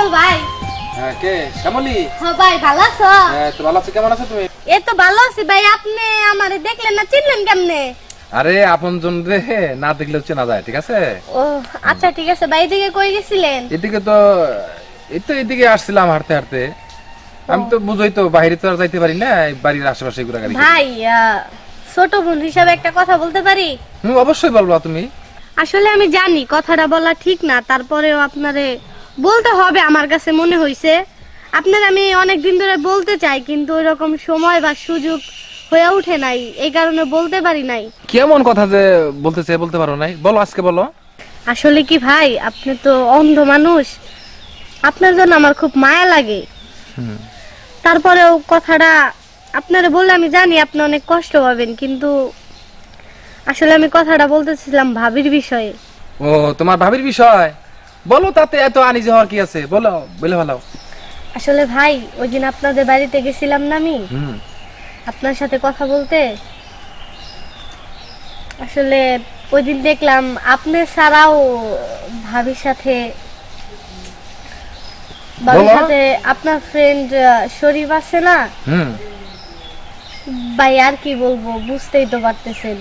Hello ভাই। হ্যাঁ কে শ্যামলী? হ্যাঁ ভাই, ভালো আছো? হ্যাঁ তো ভালো আছি, কেমন আছো তুমি? এই তো ভালো আছি ভাই। আপনি আমারে দেখলেন না, চিনলেন কেমনে? আরে আপনজন রে না দেখলে চেনা যায়, ঠিক আছে? ও আচ্ছা ঠিক আছে ভাই। এদিকে কই গেছিলেন? এদিকে তো এদিকে আসছিলাম হাঁটতে হাঁটতে। আমি তো বুঝই তো বাইরে তো আর যাইতে পারি না, এই বাড়ির আশেপাশে ঘোরাঘুরি করি। ভাই ছোট বোন হিসাবে একটা কথা বলতে পারি? অবশ্যই বলবো তুমি। আসলে আমি জানি কথাটা বলা ঠিক না, তারপরেও আপনারে বলতে হবে। আমার কাছে মনে হইছে আপনার আমি অনেক দিন ধরে বলতে চাই, কিন্তু ওইরকম সময় বা সুযোগ হয়ে ওঠে নাই, এই কারণে বলতে পারি নাই। কেমন কথা যে বলতে চাই বলতে পারো নাই, বলো আজকে বলো। আসলে কি ভাই, আপনি তো অন্ধ মানুষ, আপনার জন্য আমার খুব মায়া লাগে। তারপরেও কথাটা আপনারে বললে আমি জানি আপনি অনেক কষ্ট পাবেন, কিন্তু আসলে আমি কথাটা বলতেছিলাম ভাবির বিষয়ে। ও তোমার ভাবির বিষয়, বলো, তাতে এত আনিজি হওয়ার কি আছে, বলো, বলে ভালো। আসলে ভাই, ওই দিন আপনাদের বাড়িতে গেছিলাম না আমি আপনার সাথে কথা বলতে। আসলে ওই দিন দেখলাম আপনি ছাড়াও ভাবির সাথে আপনার ফ্রেন্ড শরীফ আছে না ভাই, আর কি বলবো, বুঝতেই তো পারতেছেন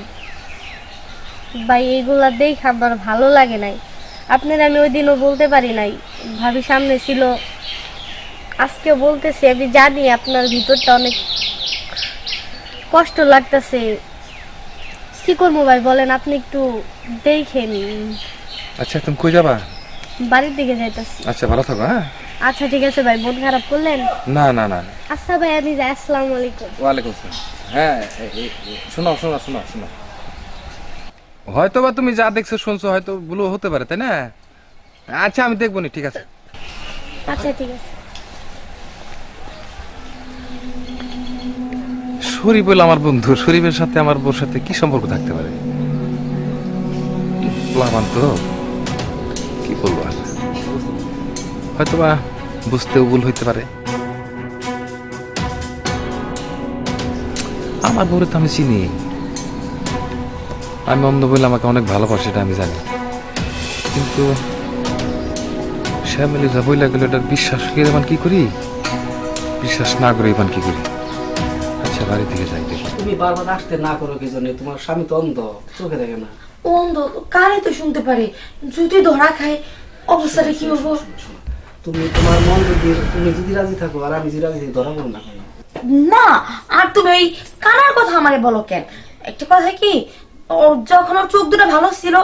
ভাই। এইগুলা দেখে আমার ভালো লাগে নাই। আপনার আমি ওই দিনও বলতে পারি নাই, ভাবি সামনে ছিল। আজকে বলতেছি, আমি জানি আপনার ভিতরটা অনেক কষ্ট লাগতেছে। কি করবো ভাই বলেন, আপনি একটু দেখেন। আচ্ছা তুমি কই যাবা? বাড়ির দিকে যাইতেছি। আচ্ছা ভালো থাকো। হ্যাঁ আচ্ছা ঠিক আছে ভাই, মন খারাপ করলেন? না না না। আচ্ছা ভাই, আমি যাই। আসসালামু আলাইকুম। ওয়ালাইকুম আসসালাম। হ্যাঁ শোনো শোনো শোনো শোনো, হয়তো বা তুমি যা দেখছো শুনছো হয়তো ভুল হতে পারে, তাই না? আচ্ছা আমি দেখবো নি, ঠিক আছে? আচ্ছা ঠিক আছে। শরীফ হলো আমার বন্ধু, শরীফের সাথে আমার বোর সাথে কি সম্পর্ক থাকতে পারে? প্লাবান তো, কি বলবো আর, হয়তো বা বুঝতেও ভুল হইতে পারে। আমার বউরে তো আমি চিনি, আমি অন্ধ বলে আমাকে অনেক ভালোবাসে, এটা আমি জানি। কিন্তু শ্যামিলি যা বইলা গেল, এটা বিশ্বাস করে এবার কি করি, বিশ্বাস না করে এবার কি করি? আচ্ছা বাড়ি থেকে যাই দেখি। তুমি বারবার আসতে না করো কি জন্য? তোমার স্বামী তো অন্ধ, চোখে দেখে না। অন্ধ কানে তো শুনতে পারে, যদি ধরা খায় অবস্থাটা কি হবো? তুমি তোমার মন যদি, তুমি যদি রাজি থাকো আর আমি যদি রাজি থাকি, ধরা পড়ো না কেন? না, আর তুমি ওই কানার কথা আমারে বলো কেন? একটা কথা কি, ও যখন ওর চোখ দুটো ভালো ছিল,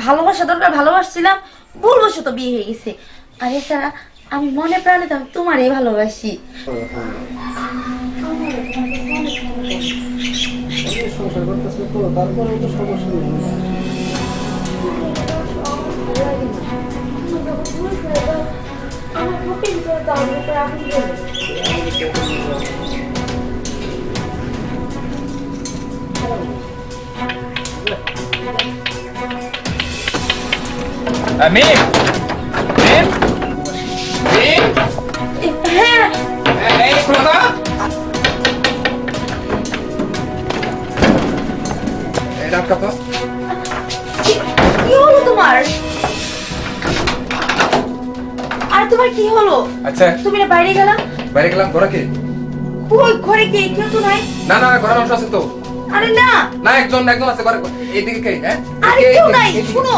ভালোবাসা দরকার ভালোবাসছিলাম, ভুলবশত তো বিয়ে হয়ে গেছে। আর এছাড়া আমি মনে প্রাণে তো আমি তোমারই ভালোবাসি। সংসার করতেছো তো, তারপরে তো সমস্যা নেই। মিম মিম মিম, হ্যাঁ এই প্রদা, এই ডাক কত? কি হলো তোমার? আর তোমার কি হলো? আচ্ছা তুমি না বাইরে গেলা? বাইরে গেলাম, ঘরে কে? কই ঘরে কে? কেউ তো নাই। না না ঘরে মানুষ আছে তো। আরে না, না একজন একজন আছে ঘরে। এইদিকে কে? হ্যাঁ আরে কেউ নাই। শুনো,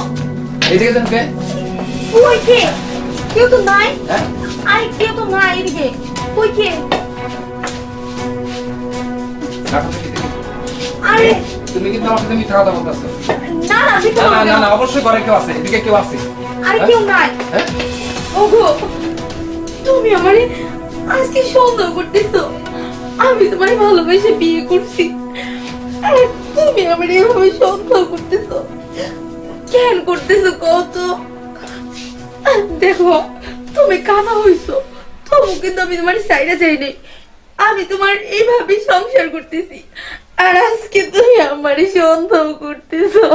এইদিকে যান কে? কই কে? কেউ তো নাই। হ্যাঁ আরে কেউ তো নাই এদিকে। কই কে? আরে তুমি কিন্তু আমার সাথে মিথ্যা কথা বলতেছো। না না, আমি তো না না না, অবশ্যই ঘরে কেউ আছে, এদিকে কেউ আছে। আরে কেউ নাই। হ্যাঁ ওগো, তুমি আমারে আজকে সন্দেহ করতেছো? আমি তোমারে ভালোবেসে বিয়ে করছি, আর তুমি আমারে এভাবে সন্দেহ করতেছো? কেন করতেছো কত? দেখো, তুমি কানা হইছো, তবু কিন্তু আমি তোমার সাইডে যাই নাই। আমি তোমার এইভাবে সংসার করতেছি, আর আজকে তুমি আমারে সন্দেহ করতেছো।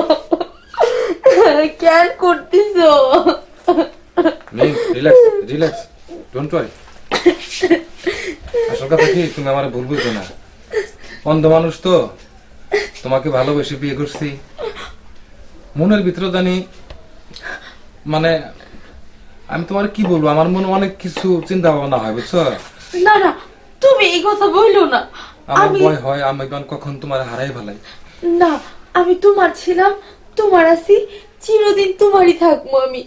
কেন করতেছো? Relax relax, don't worry. আসল কথা কি, তুমি আমার ভুল বুঝছো না। অন্ধ মানুষ তো, তোমাকে ভালোবেসে বিয়ে করছি, 嗯 মনের ভিতরে জানি মানে, আমি তোমার কি বলবো, আমার মনে অনেক কিছু চিন্তা ভাবনা হয় বুঝছো। না না, তুমি এই কথা বললো না। আমার আমি ভয় হয় আমি কখন তোমার হারাই ফেলাই। না, আমি তোমার ছিলাম, তোমার আছি, চিরদিন তোমারই থাকবো আমি।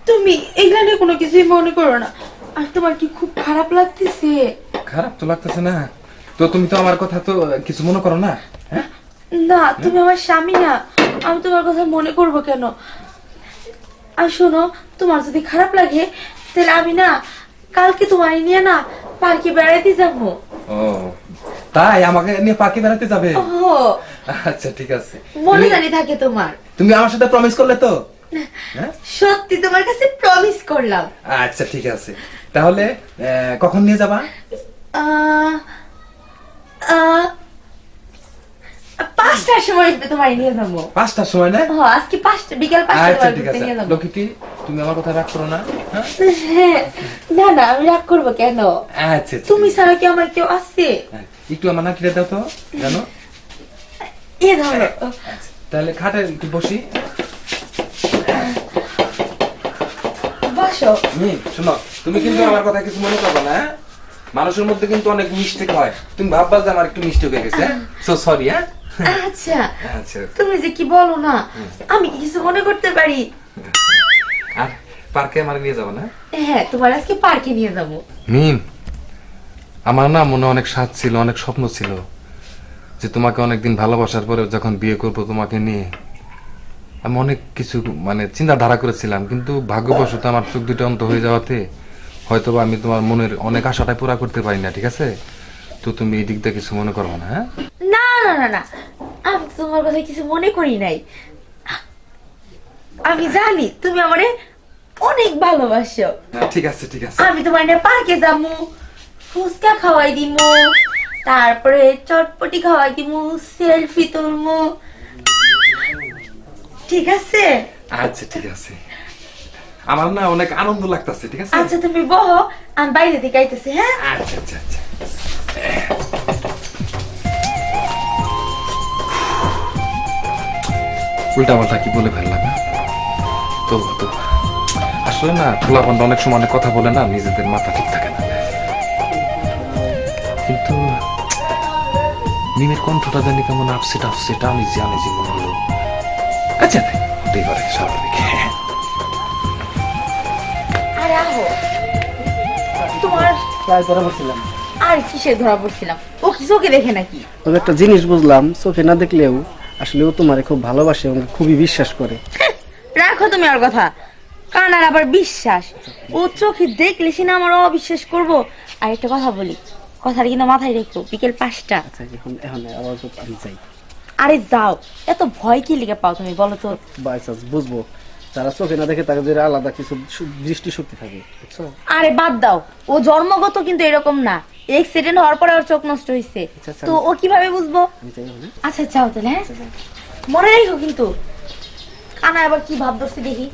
তুমি এখানে কোনো কিছুই মনে করো না। আর তোমার কি খুব খারাপ লাগতেছে? খারাপ তো লাগতেছে না তো, তুমি তো আমার কথা তো কিছু মনে করো না? হ্যাঁ না, তুমি আমার স্বামী না, আমি তোমার কথা মনে করবো কেন? আর শোনো, তোমার যদি খারাপ লাগে তাহলে আমি না কালকে তোমার নিয়ে না পার্কে বেড়াইতে যাবো। ও তাই, আমাকে নিয়ে পার্কে বেড়াতে যাবে? ও আচ্ছা ঠিক আছে, মনে জানি থাকে তোমার। তুমি আমার সাথে প্রমিস করলে তো? হ্যাঁ সত্যি তোমার কাছে প্রমিস করলাম। আচ্ছা ঠিক আছে, তাহলে কখন নিয়ে যাবা? আহ, আহ, 5টার সময় তোমার নিয়ে যাবো। 5টার সময় না? আজকে 5টা, বিকাল 5টায় আচ্ছা তোমার ঠিক ঘুরতে আছে, নিয়ে যাবো। লক্ষ্মীটি তুমি আমার কথা রাগ করো না। হ্যাঁ হ্যাঁ, না না, আমি রাগ করবো কেন? আচ্ছা ঠিক তুমি আছে। ছাড়া কি আমার কেউ আছে? হ্যাঁ, একটু আমার নাকিটা দাও তো, জানো? এ ধরো। আচ্ছা, তাহলে খাটে একটু বসি। বসো। শোনো, তুমি কিন্তু আমার কথা কিছু মনে করবে না। হ্যাঁ? মানুষের মধ্যে কিন্তু অনেক মিস্টেক হয়, তুমি ভাববা যে আমার একটু মিস্টেক হয়ে গেছে। So sorry. হ্যাঁ আচ্ছা, আচ্ছা, তুমি যে কি বলো না, আমি কি কিছু মনে করতে পারি? আর পার্কে আমার নিয়ে যাবো না? হ্যাঁ, তোমার আজকে পার্কে নিয়ে যাবো। মিম, আমার না মনে অনেক স্বাদ ছিল, অনেক স্বপ্ন ছিল যে তোমাকে অনেকদিন ভালোবাসার পরে যখন বিয়ে করবো তোমাকে নিয়ে, আমি অনেক কিছু মানে চিন্তাধারা করেছিলাম, কিন্তু ভাগ্যবশত আমার চোখ দুটো অন্ত হয়ে যাওয়াতে হয়তোবা আমি তোমার মনের অনেক আশাটাই পুরা করতে পারি না। ঠিক আছে, তো তুমি এই দিক দিয়ে কিছু মনে করবে না। হ্যাঁ না না না না, আমি তো তোমার কথা কিছু মনে করি নাই। আমি জানি তুমি আমারে অনেক ভালোবাসো। ঠিক আছে ঠিক আছে। আমি তোমার নিয়ে পার্কে যাবো, ফুচকা খাওয়াই দিমু, তারপরে চটপটি খাওয়াই দিমু, সেলফি তুলমু। ঠিক আছে? আচ্ছা ঠিক আছে, আমার না অনেক আনন্দ লাগতেছে। ঠিক আছে, আচ্ছা তুমি বহো, আমি বাইরে থেকে আইতেছি। হ্যাঁ আচ্ছা আচ্ছা আচ্ছা। উল্টা পাল্টা কি বলে ফেললাম? তো তো আসলে না খোলাপান্ডা অনেক সময় অনেক কথা বলে না, নিজেদের মাথা ঠিক থাকে না। কিন্তু মিমের কণ্ঠটা জানি কেমন আপসেট আপসেট, আমি জানি যে মনে হলো। আচ্ছা হতেই পারে, স্বাভাবিক। আরে আহো, তোমার প্রায় ধরা পড়ছিলাম। আর কিসের ধরা পড়ছিলাম? ও কি চোখে দেখে নাকি? তবে একটা জিনিস বুঝলাম, চোখে না দেখলেও আসলে ও তোমারে খুব ভালোবাসে এবং খুবই বিশ্বাস করে। রাখো তুমি আর কথা, কানার আবার বিশ্বাস। ও চোখে দেখলে সে না আমার অবিশ্বাস করবো। আর একটা কথা বলি, কথাটা কিন্তু মাথায় রেখো, বিকেল 5টা। আচ্ছা, এখন এখন আবার আমি যাই। আরে যাও, এত ভয় কি লিখে পাও তুমি বলো তো? বাই চান্স বুঝবো, যারা চোখে না দেখে তাদের আলাদা কিছু দৃষ্টি শক্তি থাকে, বুঝছো? আরে বাদ দাও, ও জন্মগত কিন্তু এরকম না, এক্সিডেন্ট হওয়ার পরে ওর চোখ নষ্ট হয়েছে। আচ্ছা, আচ্ছা, তো ও কিভাবে বুঝবো? আমি যাই হলে। আচ্ছা যাও তাহলে। হ্যাঁ মনে রাখো কিন্তু, কানা আবার কি ভাব ধরছে দেখি।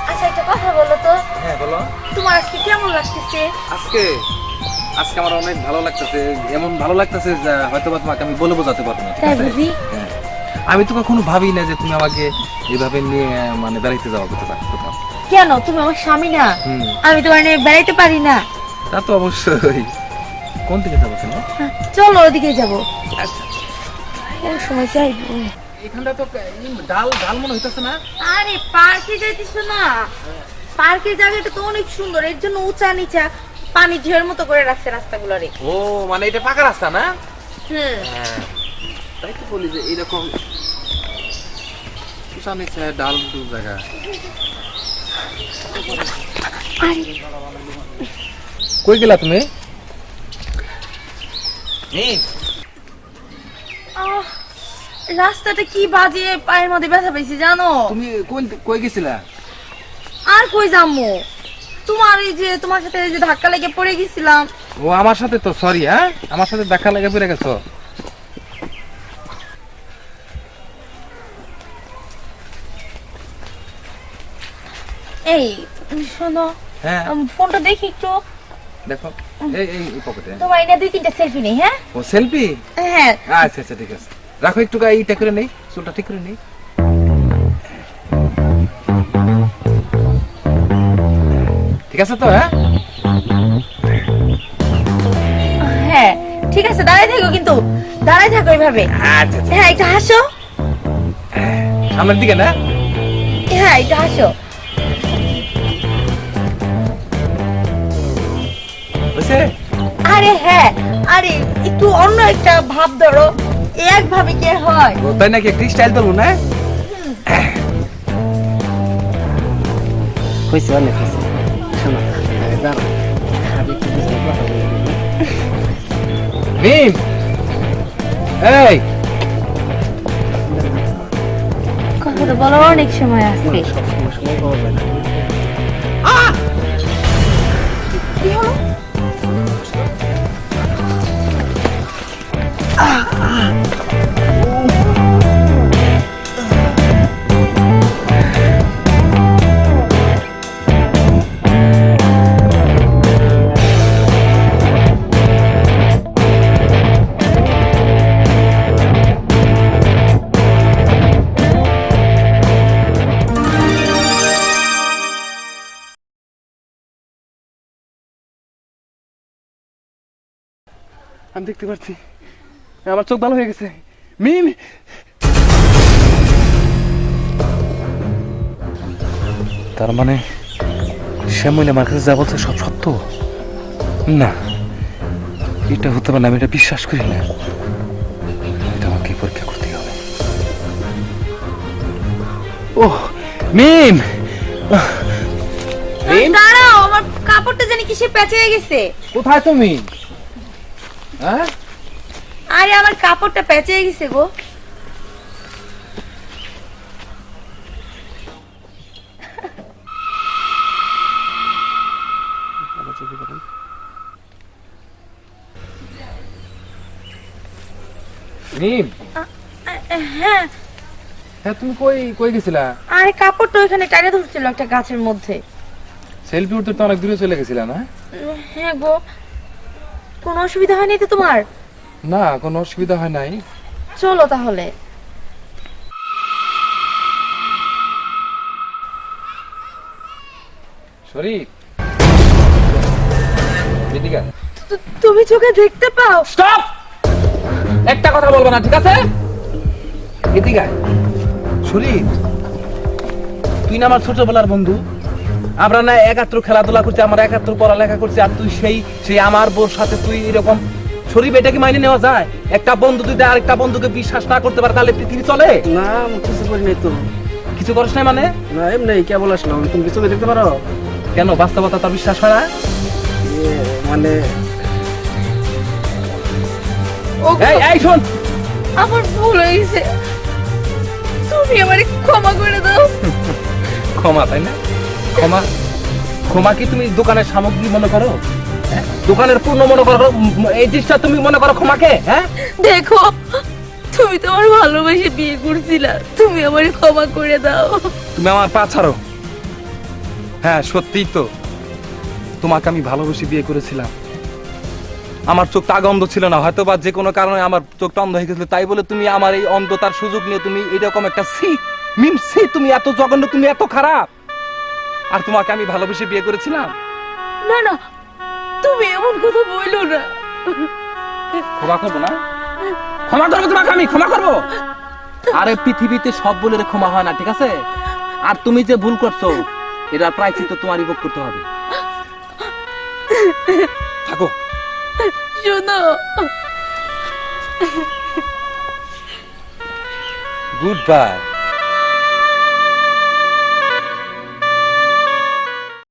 আচ্ছা একটা কথা বলো তো, হ্যাঁ বলো। তোমার আজকে কেমন লাগতেছে? আজকে আজকে আমার অনেক ভালো লাগতেছে, এমন ভালো লাগতেছে যে হয়তো বা তোমাকে আমি বলে বোঝাতে পারবো না। ঠিক তাই আছে? বুঝি? হ্যাঁ। আমি তো কখনো ভাবি না যে তুমি আমাকে এভাবে নিয়ে মানে বেড়াইতে যাওয়া কোথাও। কেন, তুমি আমার স্বামী না? হুম। আমি তোমার নিয়ে বেড়াইতে পারি না? তা তো অবশ্যই। কোন দিকে যাবো কেন? চলো ওদিকে যাবো। কোন সময় যাইবো? এখানটা তো ডাল ডাল মনে হইতেছে না? আরে পার্কে যাইতেছো না? পার্কের জায়গাটা তো অনেক সুন্দর, এর জন্য উঁচা নিচা পানি ঝেড়ের মতো করে রাখছে রাস্তাগুলোরে। ও মানে এটা পাকা রাস্তা না? হুম। হ্যাঁ তাই তো বলি যে এইরকম উঁচা নিচে ডাল দু জায়গা। কই গেলা তুমি? আহ, রাস্তাটা কি বাজে, পায়ের মধ্যে ব্যথা পেয়েছি জানো? তুমি কই গেছিলা? আর কই যাবো, তোমার এই যে তোমার সাথে এই যে ধাক্কা লেগে পড়ে গেছিলাম। ও আমার সাথে তো সরি। হ্যাঁ আমার সাথে দেখা লেগে পড়ে গেছো। এই শোনো, হ্যাঁ ফোনটা দেখি একটু। দেখো এই পকেটে। তোমার এটা 2-3টা সেলফি নেই। হ্যাঁ ও সেলফি? হ্যাঁ আচ্ছা আচ্ছা ঠিক আছে। রাখো একটু এইটা করে নেই, চুলটা ঠিক করে নেই। ঠিক আছে তো? হ্যাঁ হ্যাঁ ঠিক আছে, দাঁড়াই থাকো, কিন্তু দাঁড়াই থাকো এইভাবে। আচ্ছা হ্যাঁ একটু হাসো। সামনের দিকে না? হ্যাঁ একটু হাসো। বুঝছে? আরে হ্যাঁ, আরে একটু অন্য একটা ভাব ধরো, এক ভাবে কি আর হয়? ও তাই নাকি? একটু স্টাইল ধরবো না? হয়েছে অনেক হয়েছে শোনো দাঁড়া আমি একটু বুঝতে কথা বলি। মিম, এই কথাটা বলার অনেক সময় আছে। সবসময় সময় পাওয়া যায় না। কি হলো? আমি দেখতে পাচ্ছি আমার চোখ ভালো হয়ে গেছে। মিম, তার মানে শ্যামল আমার কাছে যা বলছে সব সত্য? না, এটা হতে পারে না, আমি এটা বিশ্বাস করি না। এটা আমাকে পরীক্ষা করতে হবে। ও মিম, দাঁড়াও, আমার কাপড়টা জানি কিসে পেঁচে গেছে। কোথায় তুমি? হ্যাঁ আরে আমার কাপড়টা পেঁচে গেছে গো। মিম, হ্যাঁ, হ্যাঁ তুমি কই কই গেছিলা? আরে কাপড়টা ওইখানে টাইনে ধরছিল একটা গাছের মধ্যে। সেলফি উঠতে তো অনেক দূরে চলে গেছিলা না? হ্যাঁ গো, কোনো অসুবিধা হয়নি তো তোমার? না, কোনো অসুবিধা হয় নাই। চলো তাহলে। শরীফ, এদিকে আয়। তুমি চোখে দেখতে পাও? স্টপ! একটা কথা বলবো না, ঠিক আছে? এদিকে আয়। শরীফ, তুই না আমার ছোটবেলার বন্ধু, আমরা না একাত্র খেলাধুলা করছি, আমরা একাত্র পড়ালেখা করছি, আর তুই সেই আমার বোর সাথে তুই এরকম। শরীফ, এটা কি মাইনে নেওয়া যায়? একটা বন্ধু যদি আরেকটা বন্ধুকে বিশ্বাস না করতে পারে তাহলে পৃথিবী চলে? না আমি কিছু করি নাই তো। কিছু করিস নাই মানে? না এমনি কেবল আসলাম। তুমি কিছু দেখতে পারো? কেন, বাস্তবতা তার বিশ্বাস হয় না? মানে এই শোন, আমার ভুল হয়ে গেছে, তুমি আমারে ক্ষমা করে দাও। ক্ষমা, তাই না? ক্ষমা, ক্ষমা কি তুমি দোকানের সামগ্রী মনে করো? হ্যাঁ? দোকানের পণ্য মনে করো? এই জিনিসটা তুমি মনে করো ক্ষমাকে? হ্যাঁ, দেখো, তুমি তোমার ভালোবেসে বিয়ে করছিলা, তুমি আমারে ক্ষমা করে দাও। তুমি আমার পা ছাড়ো। হ্যাঁ সত্যিই তো, তোমাকে আমি ভালোবেসে বিয়ে করেছিলাম। আমার চোখটা আগে অন্ধ ছিল না, হয়তো বা যে কোনো কারণে আমার চোখটা অন্ধ হয়ে গেছিল, তাই বলে তুমি আমার এই অন্ধতার সুযোগ নিয়ে তুমি এরকম একটা মিম, তুমি এত জঘন্য, তুমি এত খারাপ। আর তোমাকে আমি ভালোবেসে বিয়ে করেছিলাম। না না, তুমি এমন কথা বইলো না। ক্ষমা করবো না? ক্ষমা করবো তোমাকে, আমি ক্ষমা করবো। আরে পৃথিবীতে সব ভুলের ক্ষমা হয় না, ঠিক আছে? আর তুমি যে ভুল করছো এটার প্রায়শ্চিত্ত তোমারই ভোগ করতে হবে। থাকো। শোনো, গুড বাই।